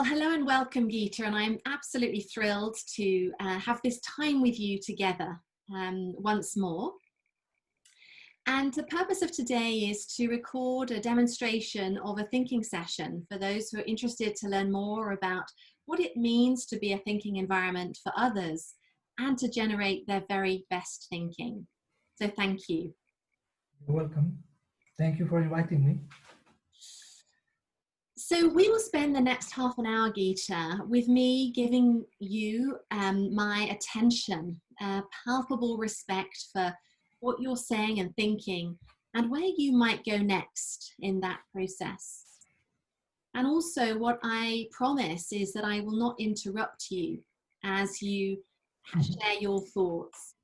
Well, hello and welcome, Gita, and I'm absolutely thrilled to have this time with you together once more. And the purpose of today is to record a demonstration of a thinking session for those who are interested to learn more about what it means to be a thinking environment for others and to generate their very best thinking. So thank you. You're welcome. Thank you for inviting me. So we will spend the next half an hour, Gita, with me giving you my attention, palpable respect for what you're saying and thinking and where you might go next in that process. And also what I promise is that I will not interrupt you as you share your thoughts.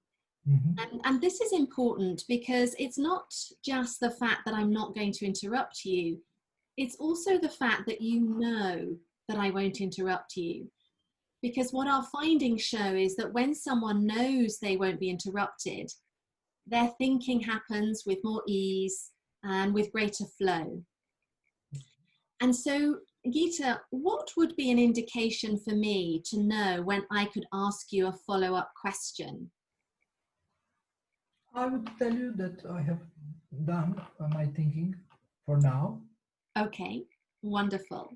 And this is important because it's not just the fact that I'm not going to interrupt you. It's also the fact that you know that I won't interrupt you. Because what our findings show is that when someone knows they won't be interrupted, their thinking happens with more ease and with greater flow. And so, Gita, what would be an indication for me to know when I could ask you a follow-up question? I would tell you that I have done my thinking for now. Okay, wonderful.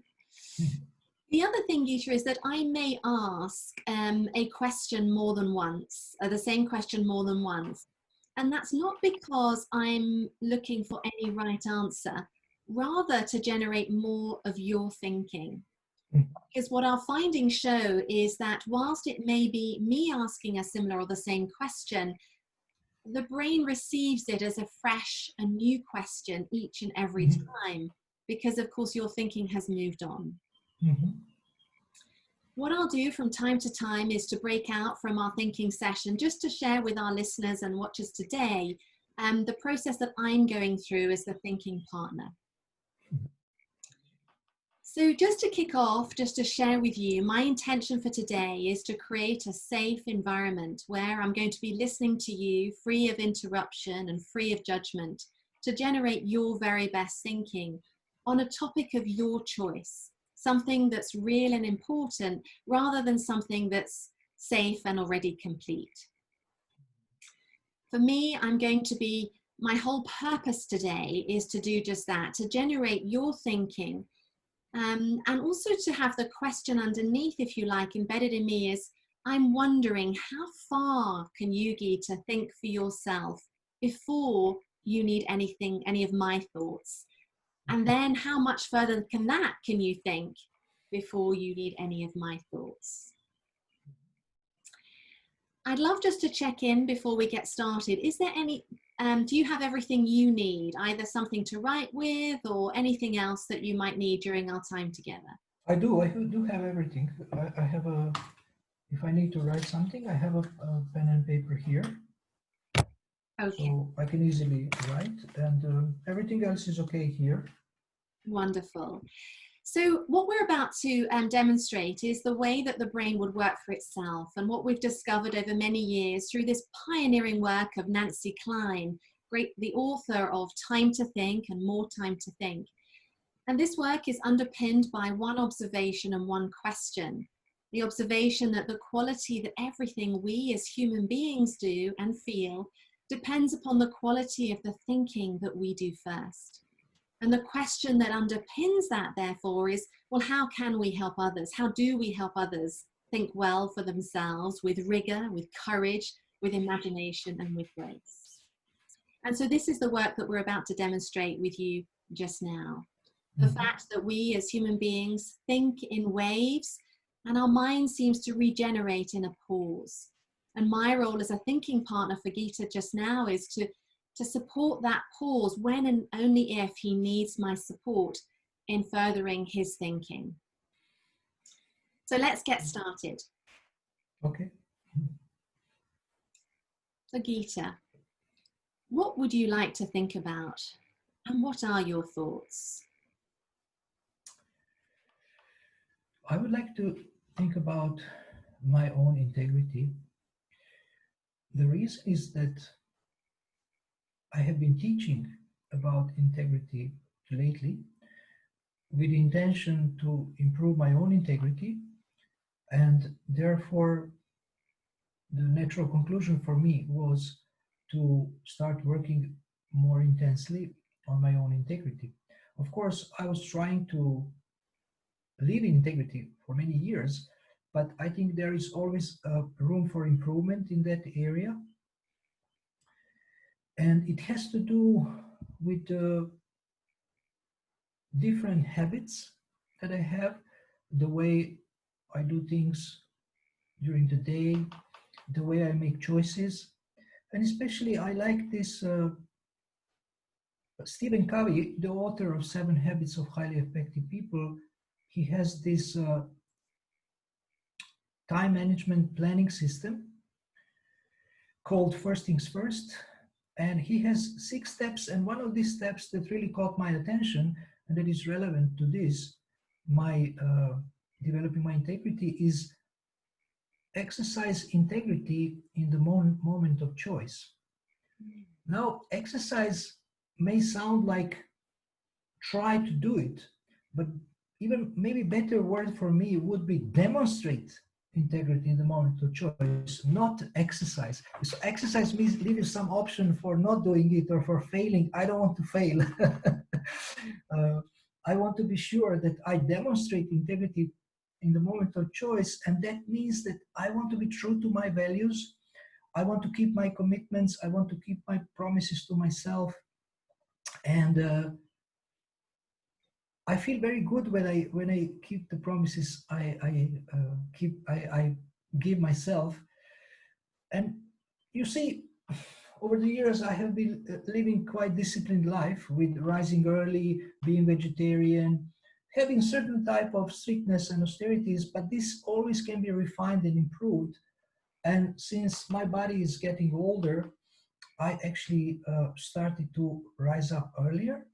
The other thing, Gita, is that I may ask a question more than once, the same question more than once. And that's not because I'm looking for any right answer, rather to generate more of your thinking. Because what our findings show is that whilst it may be me asking a similar or the same question, the brain receives it as a fresh and new question each and every time. Because of course your thinking has moved on. What I'll do from time to time is to break out from our thinking session just to share with our listeners and watchers today the process that I'm going through as the thinking partner. So just to kick off, just to share with you, my intention for today is to create a safe environment where I'm going to be listening to you free of interruption and free of judgment to generate your very best thinking on a topic of your choice, something that's real and important rather than something that's safe and already complete. For me, my whole purpose today is to do just that, to generate your thinking and also to have the question underneath, if you like, embedded in me is, I'm wondering how far can you, Gita, think for yourself before you need any of my thoughts? And then how much further can you think before you need any of my thoughts? I'd love just to check in before we get started. Is there do you have everything you need, either something to write with or anything else that you might need during our time together? I do have everything. I have if I need to write something, I have a pen and paper here. Okay. So I can easily write, and everything else is okay here. Wonderful. So what we're about to demonstrate is the way that the brain would work for itself, and what we've discovered over many years through this pioneering work of Nancy Klein, the author of Time to Think and More Time to Think. And this work is underpinned by one observation and one question. The observation that the quality that everything we as human beings do and feel depends upon the quality of the thinking that we do first. And the question that underpins that, therefore, is, well, how can we help others? How do we help others think well for themselves with rigor, with courage, with imagination, and with grace? And so this is the work that we're about to demonstrate with you just now. The fact that we as human beings think in waves and our mind seems to regenerate in a pause. And my role as a thinking partner for Gita just now is to support that pause when and only if he needs my support in furthering his thinking. So let's get started. Okay. So Gita, what would you like to think about, and what are your thoughts? I would like to think about my own integrity. The reason is that I have been teaching about integrity lately, with the intention to improve my own integrity, and therefore the natural conclusion for me was to start working more intensely on my own integrity. Of course, I was trying to live in integrity for many years, but I think there is always room for improvement in that area. And it has to do with different habits that I have, the way I do things during the day, the way I make choices. And especially I like this Stephen Covey, the author of 7 Habits of Highly Effective People. He has this time management planning system called First Things First. And he has 6 steps. And one of these steps that really caught my attention and that is relevant to this, my developing my integrity, is exercise integrity in the moment of choice. Now, exercise may sound like try to do it, but even maybe better word for me would be demonstrate integrity in the moment of choice, not exercise. So exercise means leaving some option for not doing it or for failing. I don't want to fail. I want to be sure that I demonstrate integrity in the moment of choice, and that means that I want to be true to my values. I want to keep my commitments. I want to keep my promises to myself, and I feel very good when I keep the promises I give myself. And you see, over the years I have been living quite disciplined life with rising early, being vegetarian, having certain type of strictness and austerities, but this always can be refined and improved. And since my body is getting older, I actually started to rise up earlier.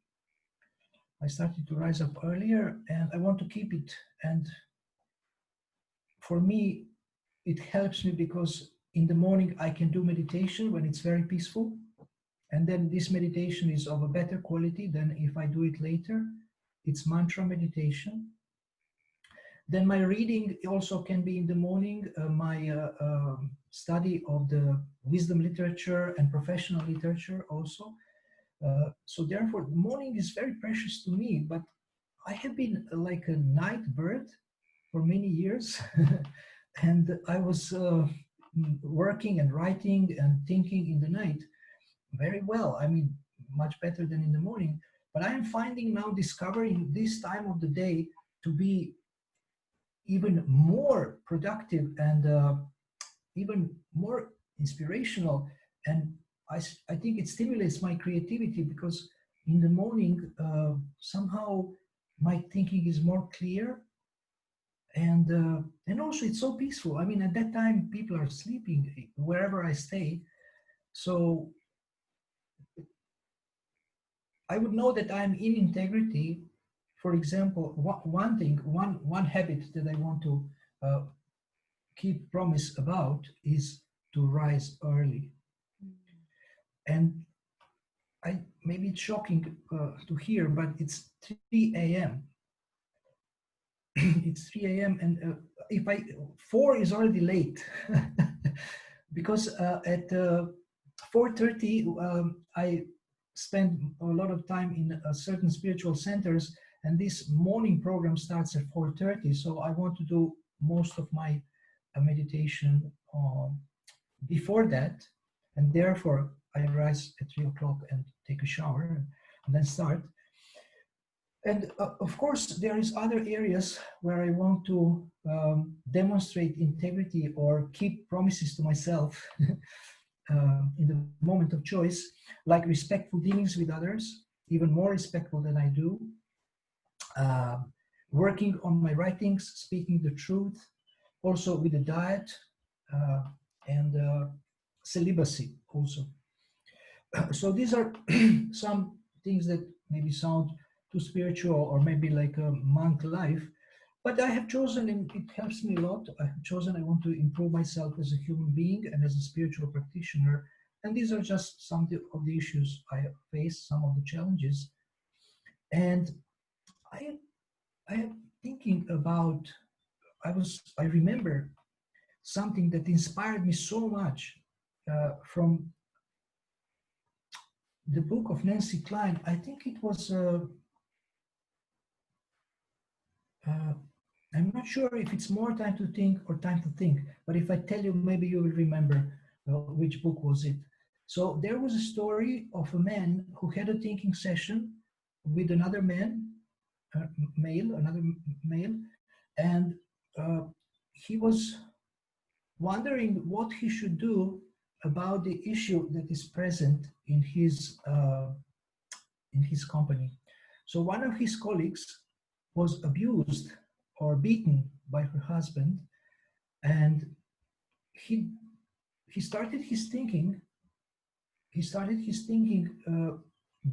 And I want to keep it. And for me, it helps me because in the morning I can do meditation when it's very peaceful. And then this meditation is of a better quality than if I do it later. It's mantra meditation. Then my reading also can be in the morning, my study of the wisdom literature and professional literature also. So therefore, the morning is very precious to me, but I have been like a night bird for many years. And I was working and writing and thinking in the night very well. I mean, much better than in the morning. But I am finding now, discovering this time of the day to be even more productive and even more inspirational. And I think it stimulates my creativity because in the morning, somehow my thinking is more clear. And also it's so peaceful. I mean, at that time, people are sleeping wherever I stay. So I would know that I'm in integrity. For example, one habit that I want to keep promise about is to rise early. And maybe it's shocking to hear, but it's 3 a.m. It's 3 a.m. and if 4 is already late because at 4:30 I spend a lot of time in certain spiritual centers, and this morning program starts at 4:30. So I want to do most of my meditation before that, and therefore I rise at 3 o'clock and take a shower and then start. And of course, there is other areas where I want to demonstrate integrity or keep promises to myself in the moment of choice, like respectful dealings with others, even more respectful than I do, working on my writings, speaking the truth, also with the diet, and celibacy also. So these are some things that maybe sound too spiritual or maybe like a monk life, but I have chosen, and it helps me a lot. I have chosen I want to improve myself as a human being and as a spiritual practitioner. And these are just some of the issues I face, some of the challenges. And I am thinking about, I remember something that inspired me so much from the book of Nancy Klein. I think it was, I'm not sure if it's More Time to Think or Time to Think, but if I tell you, maybe you will remember which book was it. So there was a story of a man who had a thinking session with another man, another male, and he was wondering what he should do about the issue that is present in his company. So one of his colleagues was abused or beaten by her husband, and he he started his thinking. He started his thinking,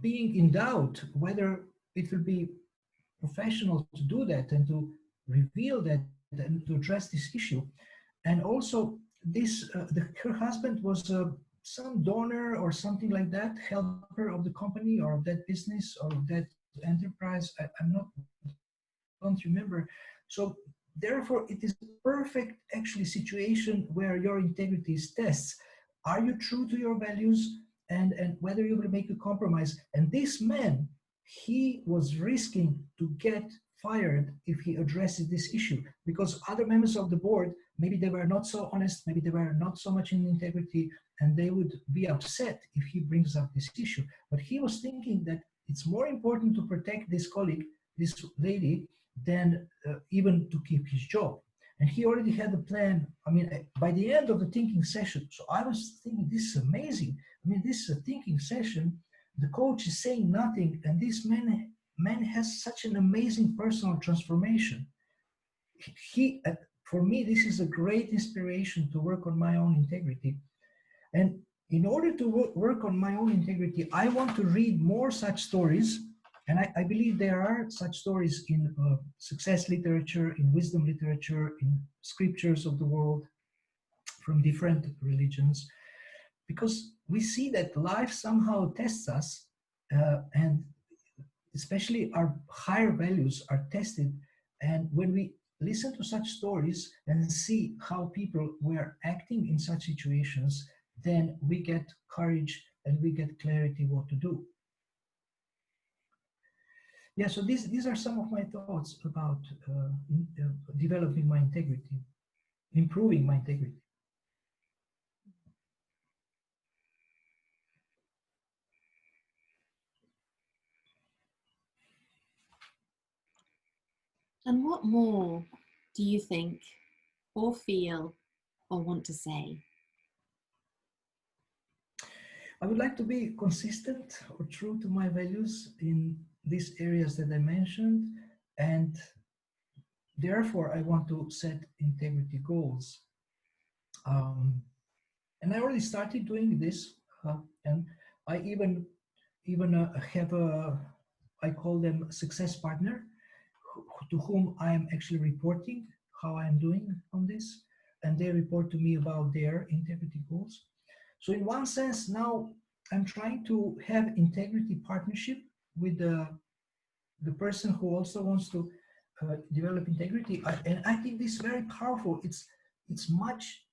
being in doubt whether it will be professional to do that and to reveal that and to address this issue. And also, her husband was some donor or something like that, helper of the company or of that business or of that enterprise. Don't remember. So therefore, it is a perfect actually situation where your integrity is tests. Are you true to your values, and whether you will make a compromise? And this man, he was risking to get fired if he addresses this issue, because other members of the board, maybe they were not so honest, maybe they were not so much in integrity, and they would be upset if he brings up this issue. But he was thinking that it's more important to protect this colleague, this lady, than even to keep his job. And he already had a plan. I mean, by the end of the thinking session, so I was thinking, this is amazing. I mean, this is a thinking session. The coach is saying nothing, and this man has such an amazing personal transformation. For me, this is a great inspiration to work on my own integrity. And in order to work on my own integrity, I want to read more such stories. And I believe there are such stories in success literature, in wisdom literature, in scriptures of the world from different religions, because we see that life somehow tests us, and especially our higher values are tested. And when we listen to such stories and see how people were acting in such situations, then we get courage and we get clarity what to do. Yeah, so these are some of my thoughts about developing my integrity, improving my integrity. And what more do you think or feel or want to say? I would like to be consistent or true to my values in these areas that I mentioned, and therefore I want to set integrity goals. And I already started doing this, and I even have I call them success partner, to whom I am actually reporting how I am doing on this, and they report to me about their integrity goals. So in one sense, now I'm trying to have integrity partnership with the person who also wants to develop integrity. And I think this is very powerful. It's much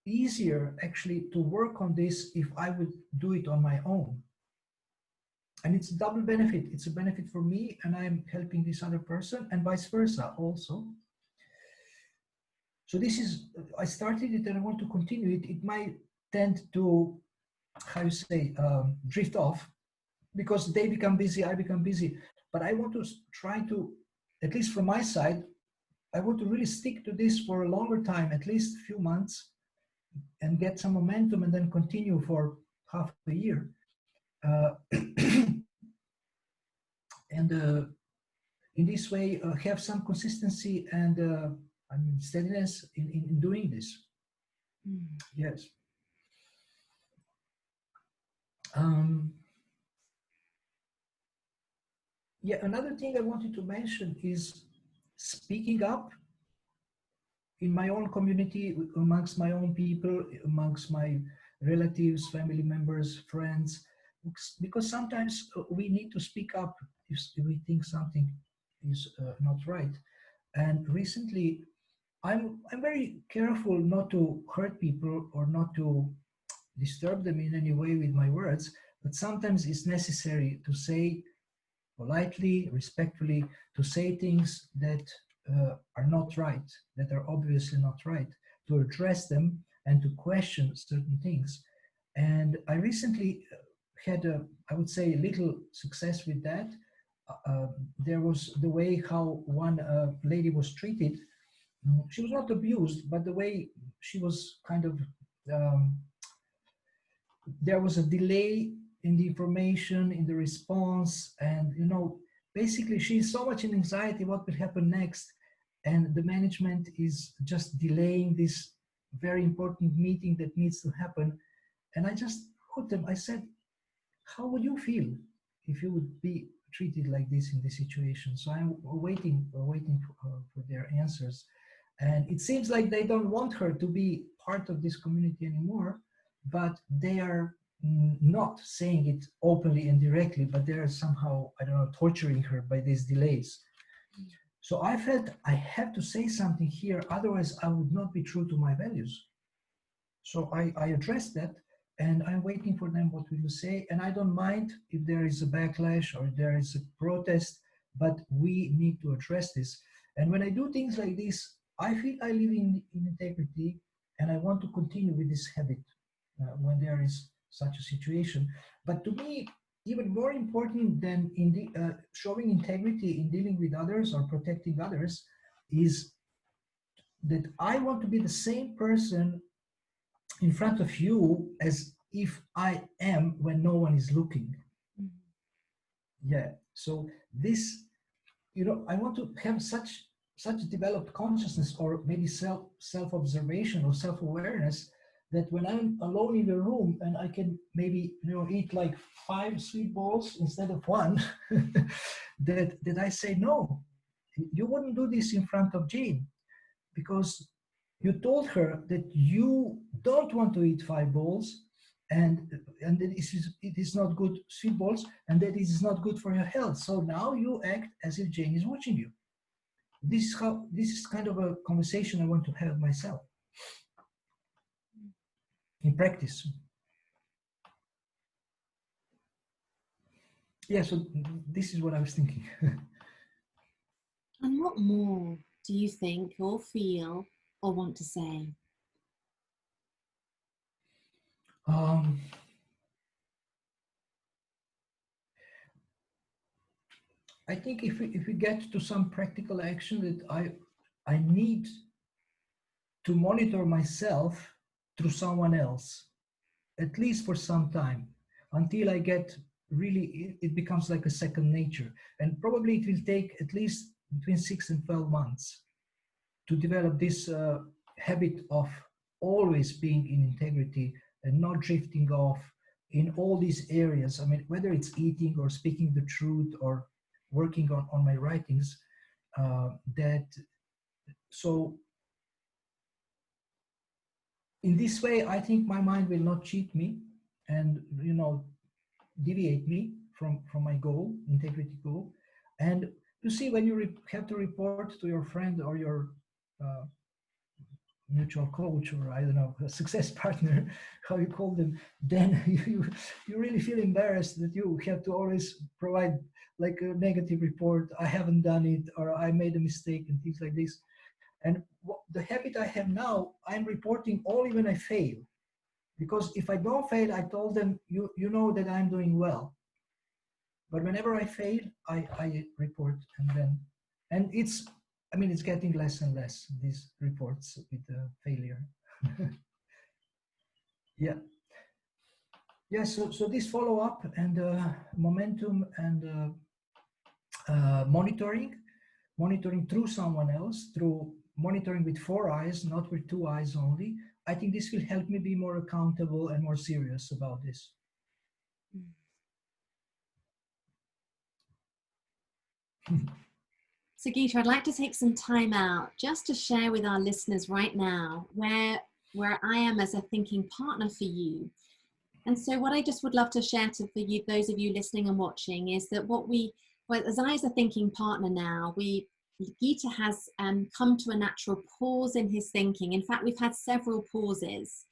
easier actually to work on this if I would do it on my own. And it's a double benefit. It's a benefit for me, and I'm helping this other person, and vice versa also. So this is, I started it and I want to continue it. It might tend to, how you say, drift off, because they become busy, I become busy. But I want to try to, at least from my side, I want to really stick to this for a longer time, at least a few months, and get some momentum, and then continue for half a year. And in this way, have some consistency and steadiness in doing this. Yes. Yeah, another thing I wanted to mention is speaking up in my own community, amongst my own people, amongst my relatives, family members, friends, because sometimes we need to speak up if we think something is not right. And recently, I'm very careful not to hurt people or not to disturb them in any way with my words, but sometimes it's necessary to say politely, respectfully, to say things that are not right, that are obviously not right, to address them and to question certain things. And I recently had I would say, little success with that. There was the way how one lady was treated. She was not abused, but the way she was kind of, um, there was a delay in the information, in the response, and basically she's so much in anxiety what will happen next, and the management is just delaying this very important meeting that needs to happen. And I just put them, I said, how would you feel if you would be treated like this in this situation? So I'm waiting for their answers. And it seems like they don't want her to be part of this community anymore, but they are not saying it openly and directly, but they are somehow, I don't know, torturing her by these delays. So I felt I have to say something here, otherwise I would not be true to my values. So I addressed that, and I'm waiting for them what we will say. And I don't mind if there is a backlash or there is a protest, but we need to address this. And when I do things like this, I feel I live in integrity, and I want to continue with this habit when there is such a situation. But to me, even more important than showing integrity in dealing with others or protecting others is that I want to be the same person in front of you as if I am when no one is looking. Yeah. So this, I want to have such developed consciousness, or maybe self-observation or self-awareness, that when I'm alone in the room and I can maybe eat like 5 sweet balls instead of 1, that I say, no, you wouldn't do this in front of Jane, because you told her that you don't want to eat 5 balls, and that it is not good, sweet balls, and that it is not good for your health. So now you act as if Jane is watching you. This is kind of a conversation I want to have myself in practice. Yeah, so this is what I was thinking. And what more do you think or feel or want to say? I think if we get to some practical action, that I need to monitor myself through someone else, at least for some time, until I get really, it becomes like a second nature. And probably it will take at least between 6 and 12 months to develop this habit of always being in integrity and not drifting off in all these areas. I mean, whether it's eating or speaking the truth or working on my writings, so in this way, I think my mind will not cheat me and deviate me from my goal, integrity goal. And you see, when you have to report to your friend or your mutual coach, or I don't know, a success partner, how you call them, then you really feel embarrassed that you have to always provide like a negative report. I haven't done it, or I made a mistake, and things like this. And the habit I have now, I'm reporting only when I fail. Because if I don't fail, I told them, you know that I'm doing well. But whenever I fail, I report, and it's getting less and less, these reports with failure. Yeah. Yeah, so this follow-up and momentum and monitoring through someone else, through monitoring with 4 eyes, not with 2 eyes only. I think this will help me be more accountable and more serious about this. So Gita, I'd like to take some time out just to share with our listeners right now where I am as a thinking partner for you. And so what I just would love to share for you, those of you listening and watching, is that what we Well, as I, as a thinking partner now, Gita has come to a natural pause in his thinking. In fact, we've had several pauses.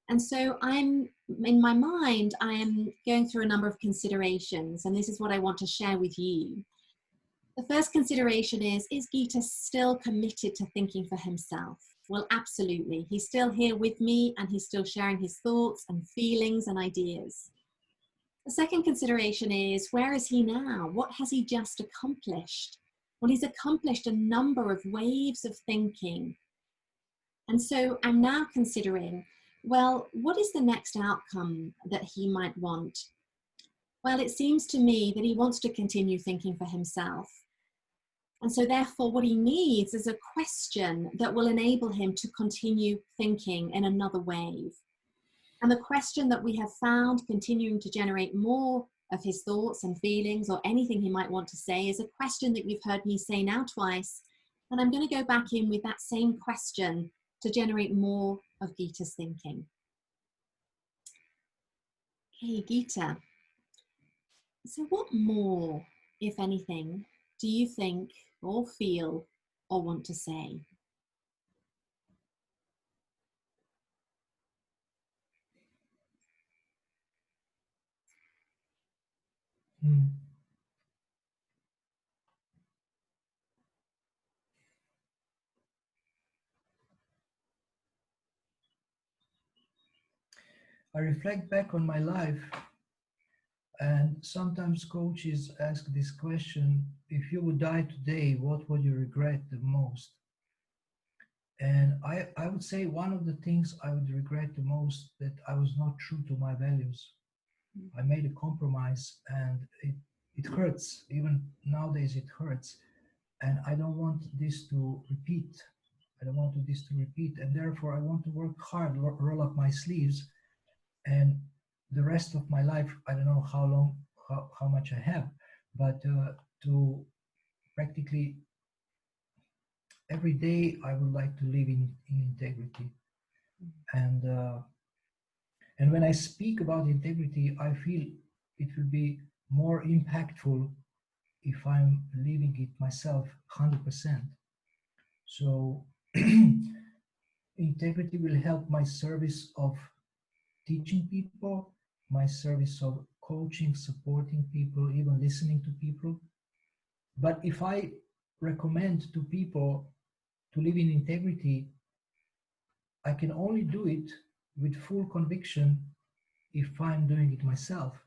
And so in my mind, I am going through a number of considerations, and this is what I want to share with you. The first consideration is Gita still committed to thinking for himself? Well, absolutely. He's still here with me, and he's still sharing his thoughts and feelings and ideas. The second consideration is, where is he now? What has he just accomplished? Well, he's accomplished a number of waves of thinking. And so I'm now considering, well, what is the next outcome that he might want? Well, it seems to me that he wants to continue thinking for himself. And so therefore what he needs is a question that will enable him to continue thinking in another wave. And the question that we have found continuing to generate more of his thoughts and feelings or anything he might want to say is a question that you've heard me say now twice. And I'm going to go back in with that same question to generate more of Gita's thinking. Hey, Gita. So what more, if anything, do you think or feel or want to say? I reflect back on my life, and sometimes coaches ask this question: if you would die today, what would you regret the most? And I would say one of the things I would regret the most, that I was not true to my values. I made a compromise, and it hurts. Even nowadays it hurts. And I don't want this to repeat. I don't want this to repeat. And therefore I want to work hard, roll up my sleeves. And the rest of my life, I don't know how long, how much I have, but to practically every day I would like to live in integrity. And when I speak about integrity, I feel it will be more impactful if I'm living it myself 100%. So integrity will help my service of teaching people, my service of coaching, supporting people, even listening to people. But if I recommend to people to live in integrity, I can only do it with full conviction if I'm doing it myself.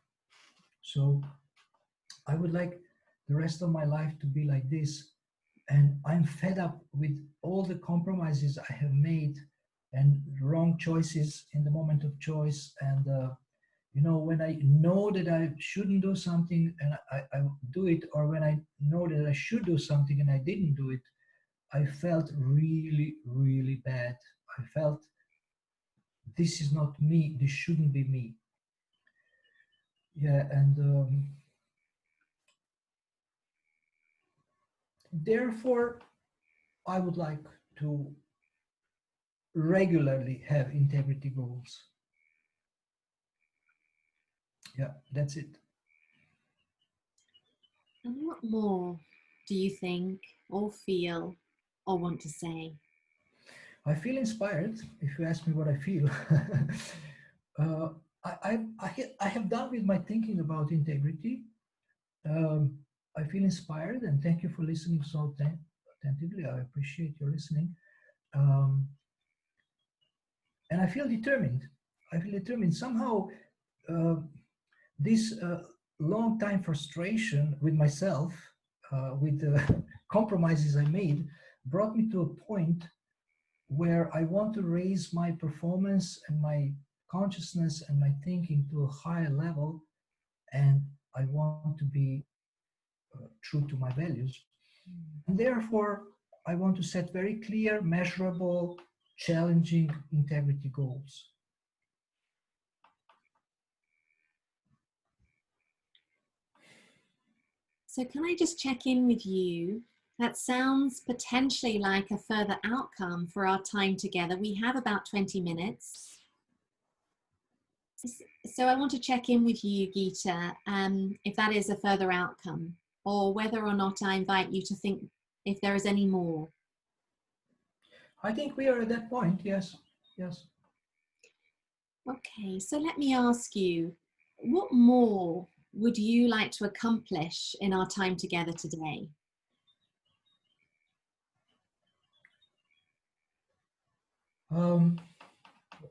So I would like the rest of my life to be like this. And I'm fed up with all the compromises I have made and wrong choices in the moment of choice. And, when I know that I shouldn't do something and I do it, or when I know that I should do something and I didn't do it, I felt really, really bad. I felt this is not me, this shouldn't be me. Yeah, and therefore, I would like to regularly have integrity goals. Yeah, that's it. And what more do you think or feel or want to say? I feel inspired, if you ask me what I feel. I have done with my thinking about integrity. I feel inspired, and thank you for listening so attentively. I appreciate your listening. And I feel determined. I feel determined. Somehow, this long time frustration with myself, with the compromises I made, brought me to a point where I want to raise my performance and my consciousness and my thinking to a higher level, and I want to be true to my values. And therefore, I want to set very clear, measurable, challenging integrity goals. So can I just check in with you? That sounds potentially like a further outcome for our time together. We have about 20 minutes. So I want to check in with you, Gita, if that is a further outcome. or whether or not I invite you to think if there is any more. I think we are at that point, yes, yes. Okay, so let me ask you, what more would you like to accomplish in our time together today?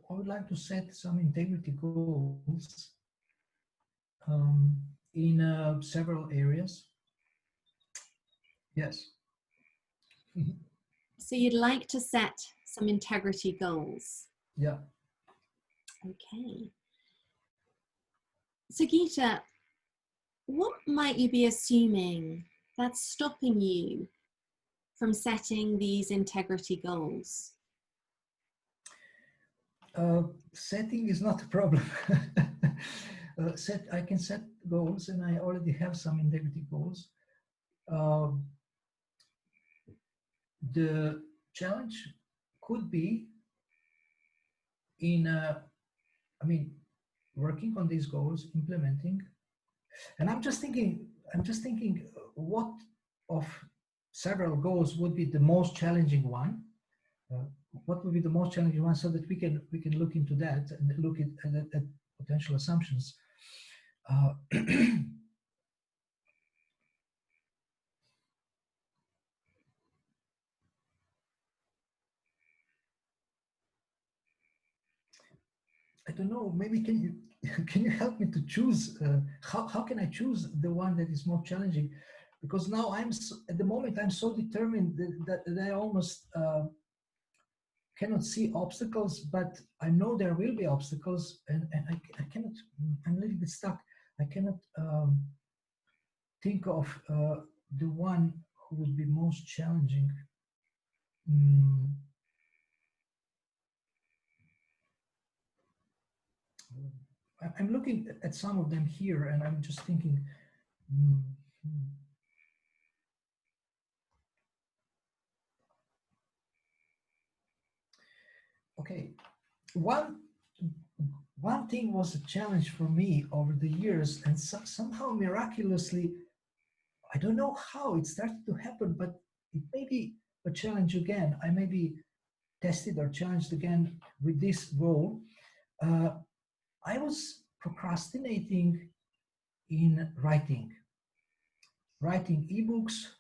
I would like to set some integrity goals in several areas. Yes. So you'd like to set some integrity goals? Yeah. Okay. So Gita, what might you be assuming that's stopping you from setting these integrity goals? Setting is not a problem. I can set goals, and I already have some integrity goals. The challenge could be in, working on these goals, implementing. And I'm just thinking, what of several goals would be the most challenging one? What would be the most challenging one, so that we can look into that and look at potential assumptions. I don't know. Maybe can you help me to choose? How can I choose the one that is more challenging? Because now at the moment I'm so determined that I almost cannot see obstacles, but I know there will be obstacles, and I cannot. I'm a little bit stuck. I cannot think of the one who would be most challenging. I'm looking at some of them here, and I'm just thinking. Okay, one thing was a challenge for me over the years, and somehow miraculously, I don't know how it started to happen, but it may be a challenge again. I may be tested or challenged again with this goal. I was procrastinating in writing ebooks,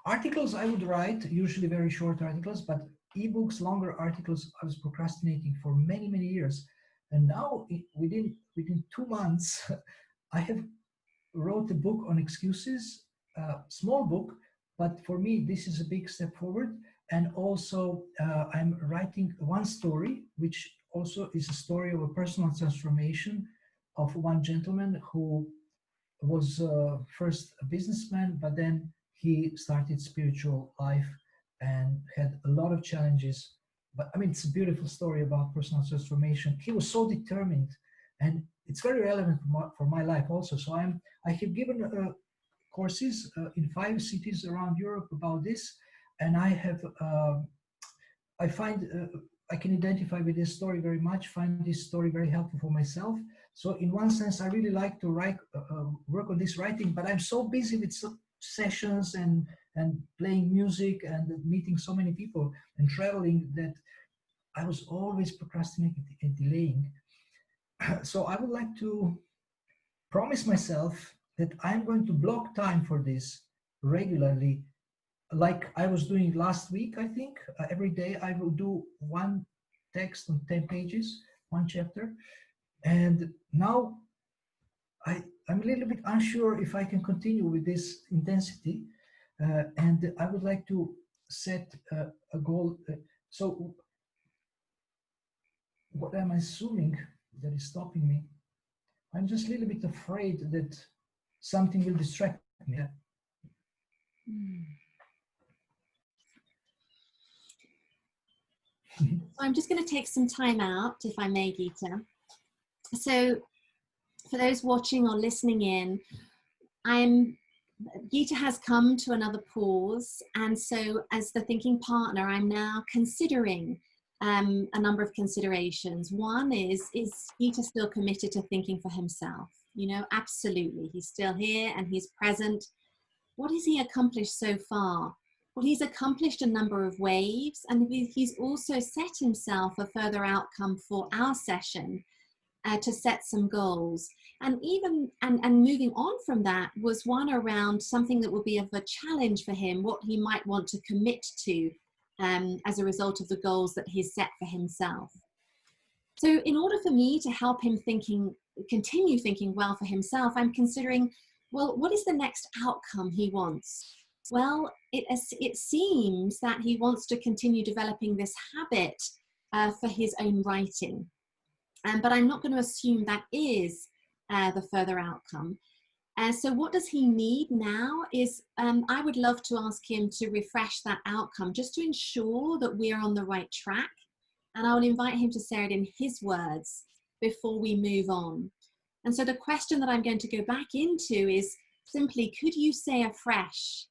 articles I would write, usually very short articles, but ebooks, longer articles, I was procrastinating for many years. And now within 2 months, I have wrote a book on excuses, small book, but for me, this is a big step forward. And also I'm writing one story, which also is a story of a personal transformation of one gentleman who was first a businessman, but then he started spiritual life and had a lot of challenges. But I mean, it's a beautiful story about personal transformation. He was so determined, and it's very relevant for my life also. So I have given courses in 5 cities around Europe about this, and I have I find I can identify with this story very much, find this story very helpful for myself. So in one sense, I really like to write, work on this writing, but I'm so busy with sessions and playing music and meeting so many people and traveling that I was always procrastinating and delaying. So I would like to promise myself that I'm going to block time for this regularly, like I was doing last week. I think every day I will do one text on 10 pages, one chapter. And now I'm a little bit unsure if I can continue with this intensity. And I would like to set a goal. So what am I assuming that is stopping me? I'm just a little bit afraid that something will distract me. I'm just going to take some time out, if I may, Gita. So for those watching or listening in, Gita has come to another pause, and so as the thinking partner, I'm now considering a number of considerations. One is Gita still committed to thinking for himself? You know, absolutely. He's still here and he's present what has he accomplished so far? Well, he's accomplished a number of waves, and he's also set himself a further outcome for our session, to set some goals. And even and moving on from that was one around something that will be of a challenge for him, what he might want to commit to as a result of the goals that he's set for himself. So in order for me to help him continue thinking well for himself, I'm considering, well, what is the next outcome he wants? Well, it seems that he wants to continue developing this habit for his own writing. But I'm not going to assume that is the further outcome. So what does he need now is, I would love to ask him to refresh that outcome just to ensure that we're on the right track. And I will invite him to say it in his words before we move on. And so the question that I'm going to go back into is simply, could you say afresh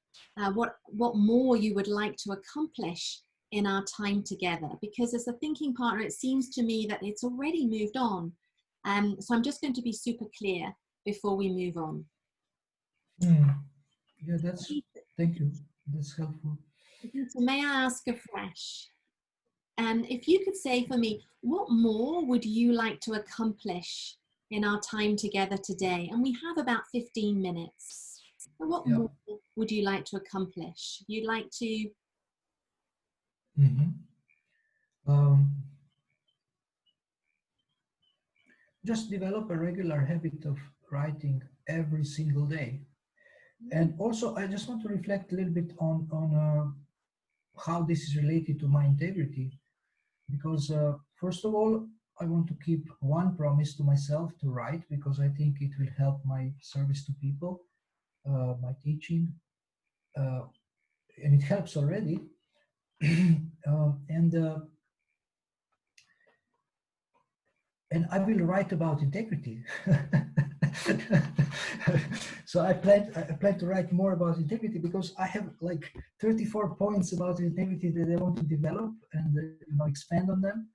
what more you would like to accomplish in our time together? Because as a thinking partner, it seems to me that it's already moved on. So I'm just going to be super clear before we move on. Yeah, thank you. That's helpful. So may I ask afresh? If you could say for me, what more would you like to accomplish in our time together today? And we have about 15 minutes. So what more would you like to accomplish? You'd like to... Just develop a regular habit of writing every single day. And also, I just want to reflect a little bit on how this is related to my integrity. Because first of all, I want to keep one promise to myself to write, because I think it will help my service to people, my teaching, and it helps already. And I will write about integrity. So I plan to write more about integrity, because I have like 34 points about integrity that I want to develop and expand on them.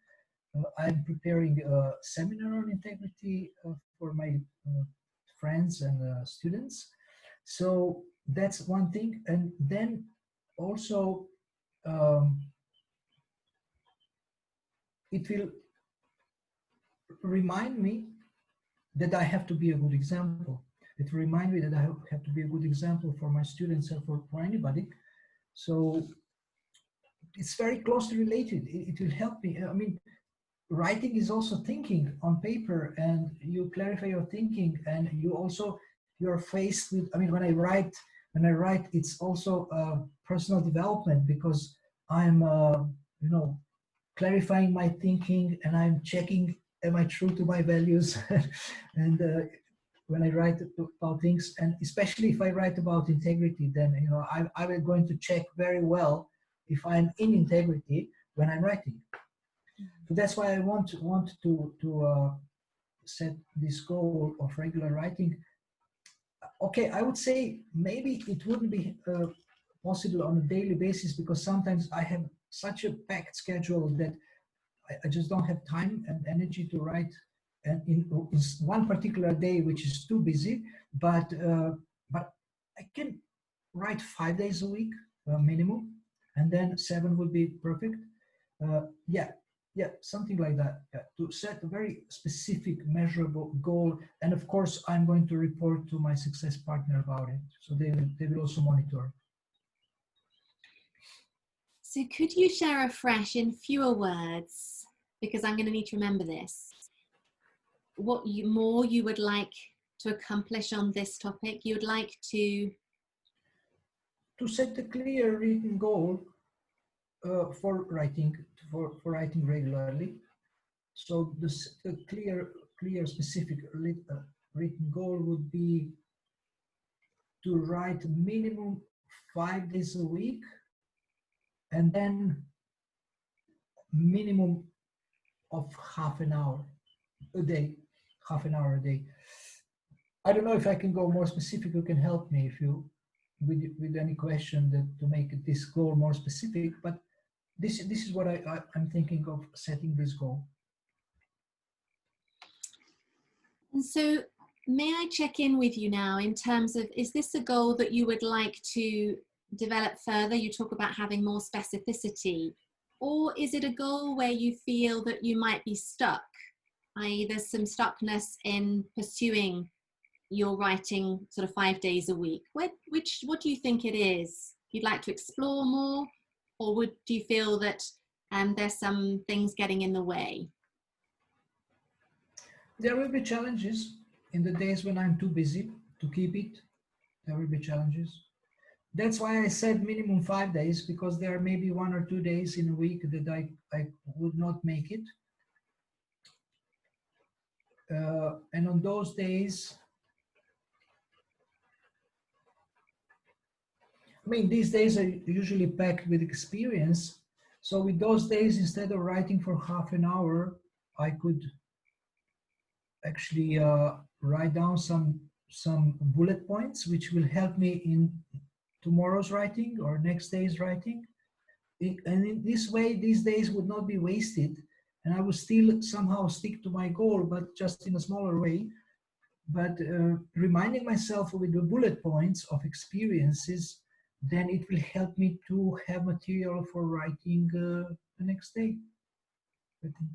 I'm preparing a seminar on integrity for my friends and students. So that's one thing. And then also it will remind me that I have to be a good example. It will remind me that I have to be a good example for my students and for anybody. So it's very closely related. It will help me. I mean, writing is also thinking on paper, and you clarify your thinking, and you're faced with, I mean, when I write, it's also personal development, because I'm, clarifying my thinking, and I'm checking, am I true to my values? And when I write about things, and especially if I write about integrity, then, I'm going to check very well if I'm in integrity when I'm writing. So that's why I want to set this goal of regular writing. Okay, I would say maybe it wouldn't be possible on a daily basis, because sometimes I have such a packed schedule that I just don't have time and energy to write, and in one particular day, which is too busy. But I can write 5 days a week minimum, and then 7 would be perfect. Yeah, something like that. Yeah, to set a very specific, measurable goal, and of course, I'm going to report to my success partner about it, so they will also monitor. So could you share afresh in fewer words, because I'm going to need to remember this, what more you would like to accomplish on this topic? You would like to set a clear written goal for writing regularly. So the clear specific written goal would be to write minimum 5 days a week, and then minimum of half an hour a day. I don't know if I can go more specific. You can help me if you with any question to make this goal more specific. But this is what I'm thinking of setting this goal. And so may I check in with you now in terms of, is this a goal that you would like to develop further? You talk about having more specificity, or is it a goal where you feel that you might be stuck, i.e. there's some stuckness in pursuing your writing sort of 5 days a week? What do you think it is? You'd like to explore more, or do you feel that there's some things getting in the way? There will be challenges in the days when I'm too busy to keep it. There will be challenges. That's why I said minimum 5 days, because there are maybe 1 or 2 days in a week that I would not make it. And on those days, I mean, these days are usually packed with experience. So with those days, instead of writing for half an hour, I could actually write down some bullet points, which will help me in tomorrow's writing or next day's writing. And in this way, these days would not be wasted, and I would still somehow stick to my goal, but just in a smaller way. But reminding myself with the bullet points of experiences, then it will help me to have material for writing the next day, I think.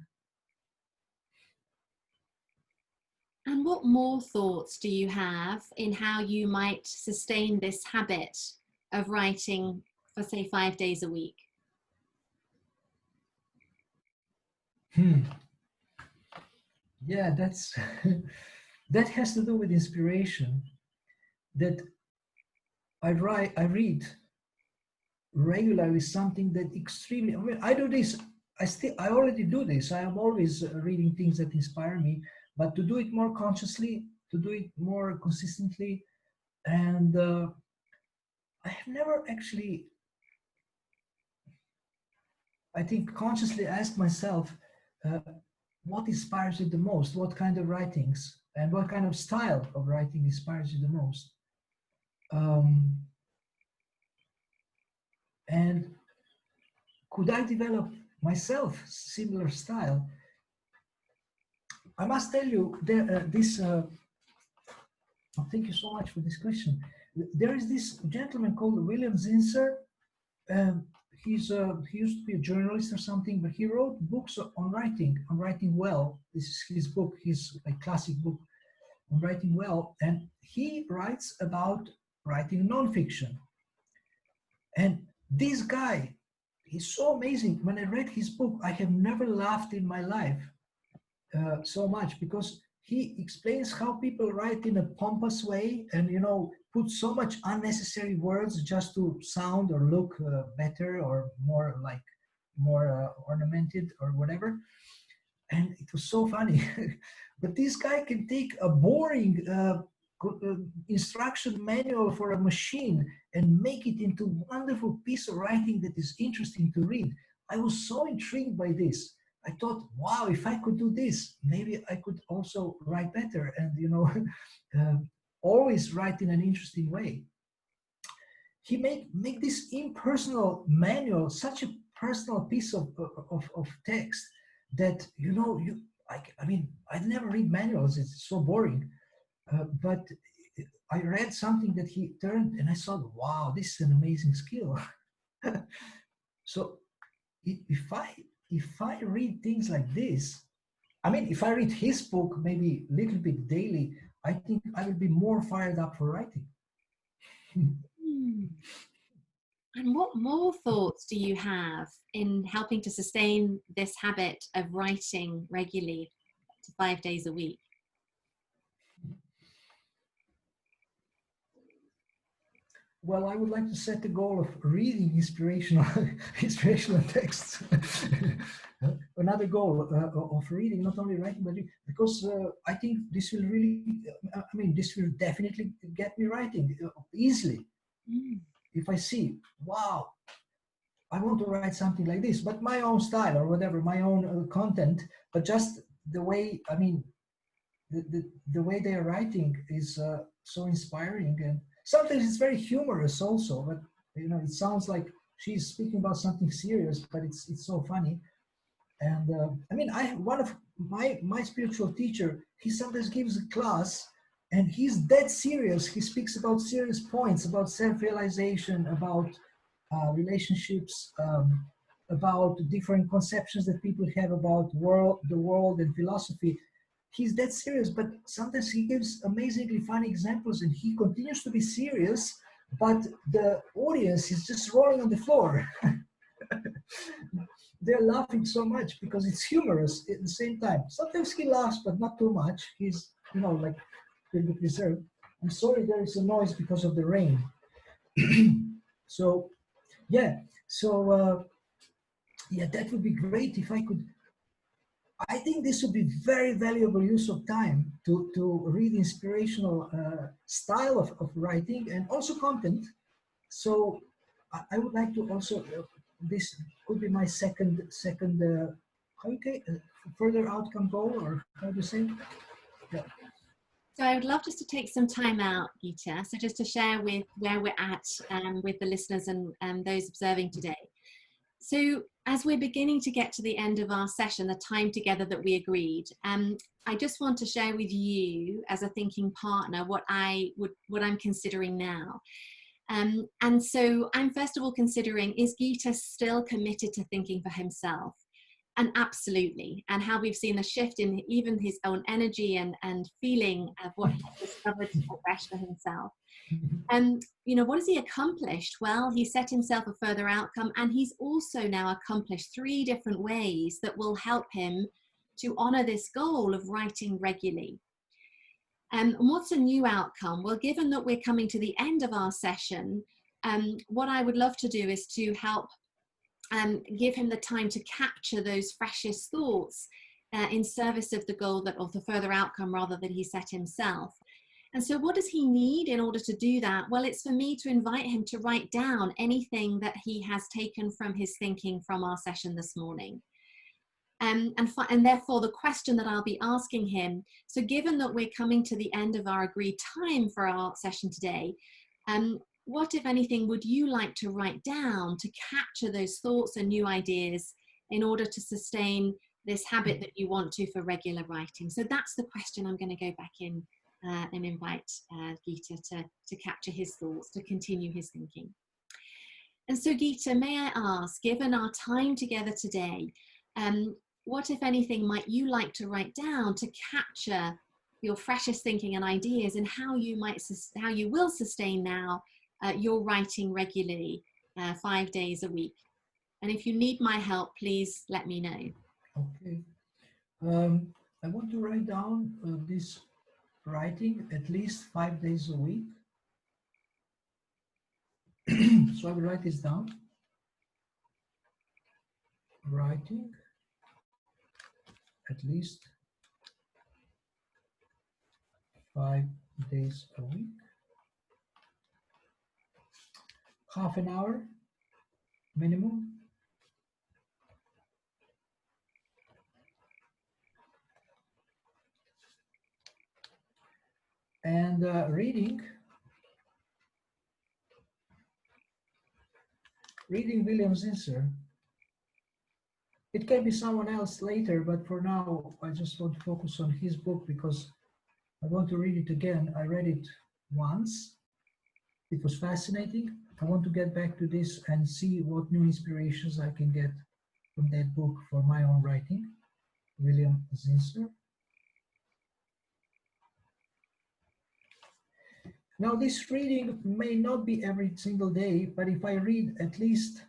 And what more thoughts do you have in how you might sustain this habit of writing for, say, 5 days a week? Yeah, that's that has to do with inspiration. That I read regularly something that extremely. I mean, I do this. I already do this. I am always reading things that inspire me, but to do it more consciously, to do it more consistently, and I have never actually, I think, consciously asked myself, what inspires you the most? What kind of writings and what kind of style of writing inspires you the most? And could I develop myself similar style? I must tell you, thank you so much for this question. There is this gentleman called William Zinsser. He used to be a journalist or something, but he wrote books on writing well. This is his book, his classic book on writing well. And he writes about writing nonfiction. And this guy, he's so amazing. When I read his book, I have never laughed in my life so much, because he explains how people write in a pompous way and, put so much unnecessary words just to sound or look better or more ornamented or whatever. And it was so funny. But this guy can take a boring instruction manual for a machine and make it into a wonderful piece of writing that is interesting to read. I was so intrigued by this. I thought, wow, if I could do this, maybe I could also write better and, always write in an interesting way. He make this impersonal manual such a personal piece of text that, I mean, I never read manuals. It's so boring. But I read something that he turned and I thought, wow, this is an amazing skill. So if I read things like this, I mean, if I read his book maybe a little bit daily, I think I will be more fired up for writing. And what more thoughts do you have in helping to sustain this habit of writing regularly to 5 days a week? Well, I would like to set the goal of reading inspirational texts. Another goal of reading, not only writing, but because I think this will really, this will definitely get me writing easily. If I see, wow, I want to write something like this, but my own style or whatever, my own content, but just the way, the way they are writing is so inspiring, and sometimes it's very humorous also, but it sounds like she's speaking about something serious, but it's so funny. And one of my spiritual teacher, he sometimes gives a class, And he's dead serious. He speaks about serious points, about self-realization, about relationships, about different conceptions that people have about the world and philosophy. He's that serious, but sometimes he gives amazingly funny examples, and he continues to be serious, but the audience is just rolling on the floor. They're laughing so much because it's humorous at the same time. Sometimes he laughs, but not too much. He's, like a little bit reserved. I'm sorry, there is a noise because of the rain. So, yeah. So, yeah, that would be great if I could. I think this would be very valuable use of time to read inspirational style of writing and also content. So I would like to also, this could be my second further outcome goal, or how do you say? Yeah. So I would love just to take some time out, Gita, so just to share with where we're at with the listeners and those observing today. So as we're beginning to get to the end of our session, the time together that we agreed, I just want to share with you as a thinking partner what I'm considering now. And so I'm first of all considering, is Gita still committed to thinking for himself? And absolutely. And how we've seen a shift in even his own energy and feeling of what he discovered fresh for himself. And, what has he accomplished? Well, he set himself a further outcome, and he's also now accomplished 3 different ways that will help him to honor this goal of writing regularly. And what's a new outcome? Well, given that we're coming to the end of our session, what I would love to do is to help give him the time to capture those freshest thoughts in service of the goal of the further outcome rather that he set himself. And so what does he need in order to do that? Well, it's for me to invite him to write down anything that he has taken from his thinking from our session this morning. And therefore the question that I'll be asking him, so given that we're coming to the end of our agreed time for our session today, what, if anything, would you like to write down to capture those thoughts and new ideas in order to sustain this habit that you want to for regular writing? So that's the question I'm going to go back in and invite Gita to capture his thoughts, to continue his thinking. And so Gita, may I ask, given our time together today, what, if anything, might you like to write down to capture your freshest thinking and ideas, and how you will sustain now your writing regularly 5 days a week? And if you need my help, please let me know. Okay. I want to write down this writing at least 5 days a week. So I will write this down. Writing at least 5 days a week. Half an hour minimum. And reading William Zinsser. It can be someone else later, but for now, I just want to focus on his book because I want to read it again. I read it once. It was fascinating. I want to get back to this and see what new inspirations I can get from that book for my own writing. William Zinsser. Now, this reading may not be every single day, but if I read at least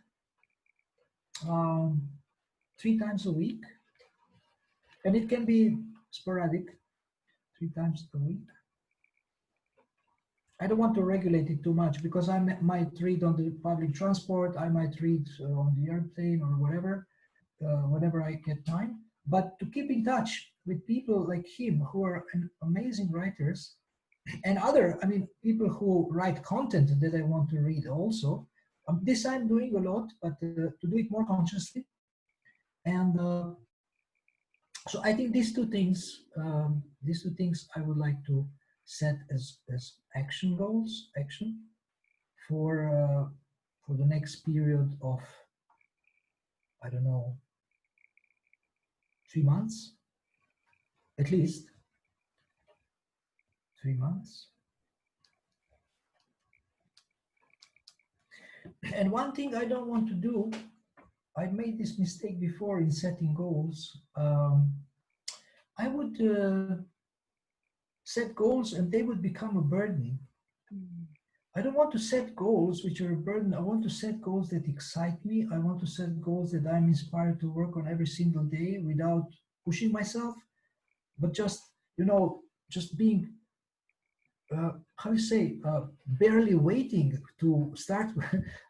3 times a week, and it can be sporadic, 3 times a week. I don't want to regulate it too much because I might read on the public transport, I might read on the airplane or whatever, whenever I get time. But to keep in touch with people like him who are amazing writers, and people who write content that I want to read also. This I'm doing a lot, but to do it more consciously. And so I think these two things I would like to set as action goals, for the next period of, I don't know, 3 months, at least. 3 months. And one thing I don't want to do, I made this mistake before in setting goals. I would set goals and they would become a burden. I don't want to set goals which are a burden. I want to set goals that excite me. I want to set goals that I'm inspired to work on every single day without pushing myself, but just, just being, how you say, barely waiting to start.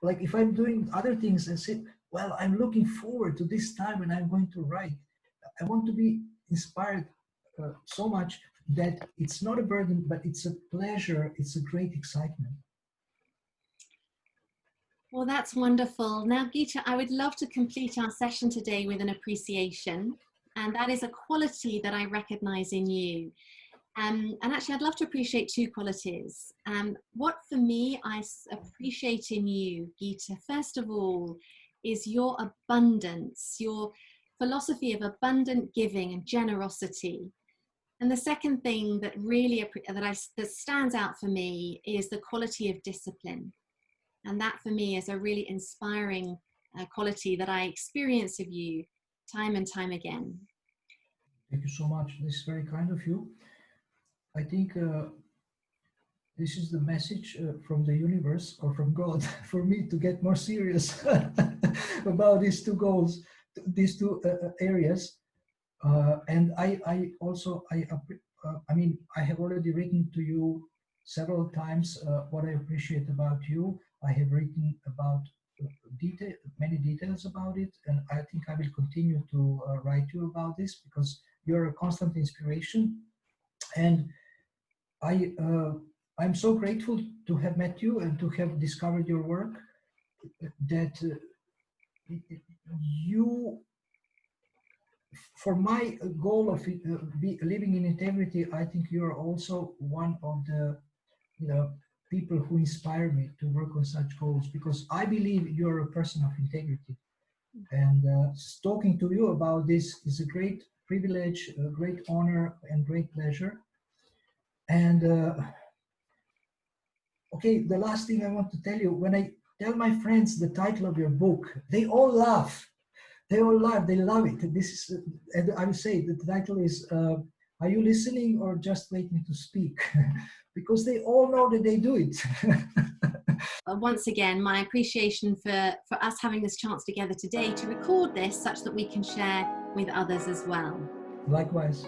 Like if I'm doing other things and say, well, I'm looking forward to this time when I'm going to write. I want to be inspired so much that it's not a burden, but it's a pleasure. It's a great excitement. Well, that's wonderful. Now, Gita, I would love to complete our session today with an appreciation, and that is a quality that I recognize in you. And actually, I'd love to appreciate two qualities. What for me, I appreciate in you, Gita, first of all, is your abundance, your philosophy of abundant giving and generosity. And the second thing that really that stands out for me is the quality of discipline. And that for me is a really inspiring quality that I experience of you time and time again. Thank you so much. This is very kind of you. I think this is the message from the universe or from God for me to get more serious about these two goals, these two areas. And I also, I mean, I have already written to you several times what I appreciate about you. I have written about many details about it, and I think I will continue to write you about this because you're a constant inspiration. And I'm so grateful to have met you and to have discovered your work, that you, for my goal of living in integrity, I think you're also one of the people who inspire me to work on such goals, because I believe you're a person of integrity. And talking to you about this is a great privilege, a great honor, and great pleasure. And okay, the last thing I want to tell you, when I tell my friends the title of your book, they all laugh. They all laugh. They love it. This is, and I will say the title is, "Are you listening or just waiting to speak?" Because they all know that they do it. Once again, my appreciation for us having this chance together today to record this such that we can share with others as well. Likewise.